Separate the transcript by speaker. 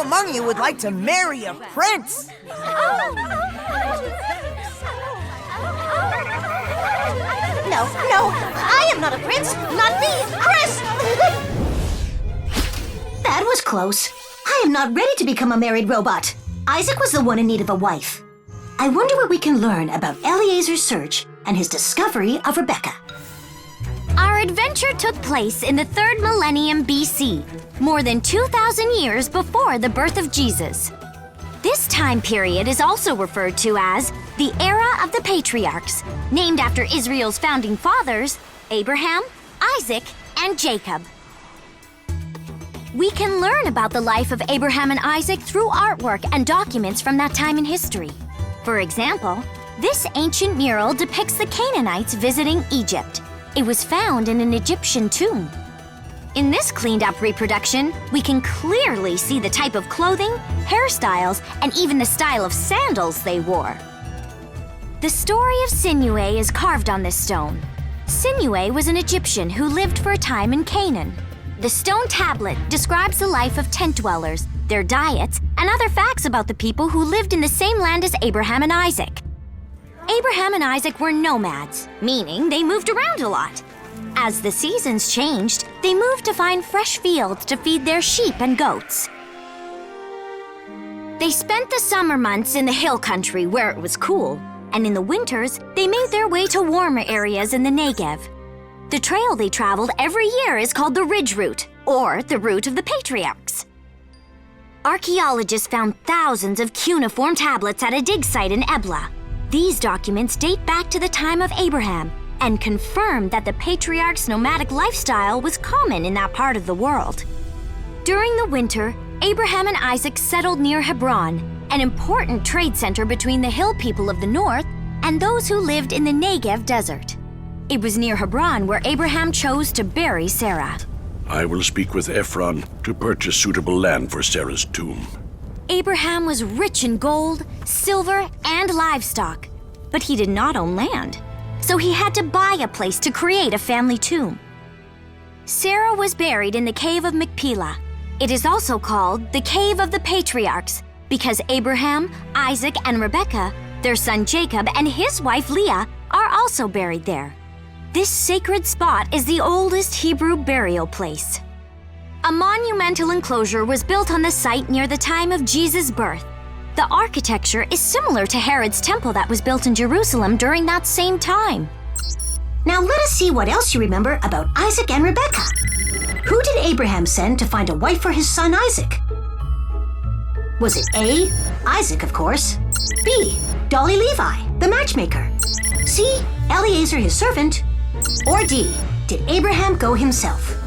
Speaker 1: among you would like to marry a prince?
Speaker 2: No, I am not a prince. Not me, Chris! That was close. I am not ready to become a married robot. Isaac was the one in need of a wife. I wonder what we can learn about Eliazar's search and his discovery of Rebekah.
Speaker 3: Our adventure took place in the 3rd millennium BC, more than 2,000 years before the birth of Jesus. This time period is also referred to as the Era of the Patriarchs, named after Israel's founding fathers, Abraham, Isaac, and Jacob. We can learn about the life of Abraham and Isaac through artwork and documents from that time in history. For example, this ancient mural depicts the Canaanites visiting Egypt. It was found in an Egyptian tomb. In this cleaned-up reproduction, we can clearly see the type of clothing, hairstyles, and even the style of sandals they wore. The story of Sinue is carved on this stone. Sinue was an Egyptian who lived for a time in Canaan. The stone tablet describes the life of tent dwellers, their diets, and other facts about the people who lived in the same land as Abraham and Isaac. Abraham and Isaac were nomads, meaning they moved around a lot. As the seasons changed, they moved to find fresh fields to feed their sheep and goats. They spent the summer months in the hill country where it was cool, and in the winters, they made their way to warmer areas in the Negev. The trail they traveled every year is called the Ridge Route, or the Route of the Patriarchs. Archaeologists found thousands of cuneiform tablets at a dig site in Ebla. These documents date back to the time of Abraham and confirm that the patriarchs' nomadic lifestyle was common in that part of the world. During the winter, Abraham and Isaac settled near Hebron, an important trade center between the hill people of the north and those who lived in the Negev desert. It was near Hebron where Abraham chose to bury Sarah.
Speaker 4: I will speak with Ephron to purchase suitable land for Sarah's tomb.
Speaker 3: Abraham was rich in gold, silver, and livestock, but he did not own land, so he had to buy a place to create a family tomb. Sarah was buried in the cave of Machpelah. It is also called the Cave of the Patriarchs because Abraham, Isaac, and Rebekah, their son Jacob, and his wife Leah are also buried there. This sacred spot is the oldest Hebrew burial place. A monumental enclosure was built on the site near the time of Jesus' birth. The architecture is similar to Herod's temple that was built in Jerusalem during that same time.
Speaker 2: Now let us see what else you remember about Isaac and Rebekah. Who did Abraham send to find a wife for his son Isaac? Was it A, Isaac, of course, B, Dolly Levi, the matchmaker, C, Eliazar, his servant, or D, did Abraham go himself?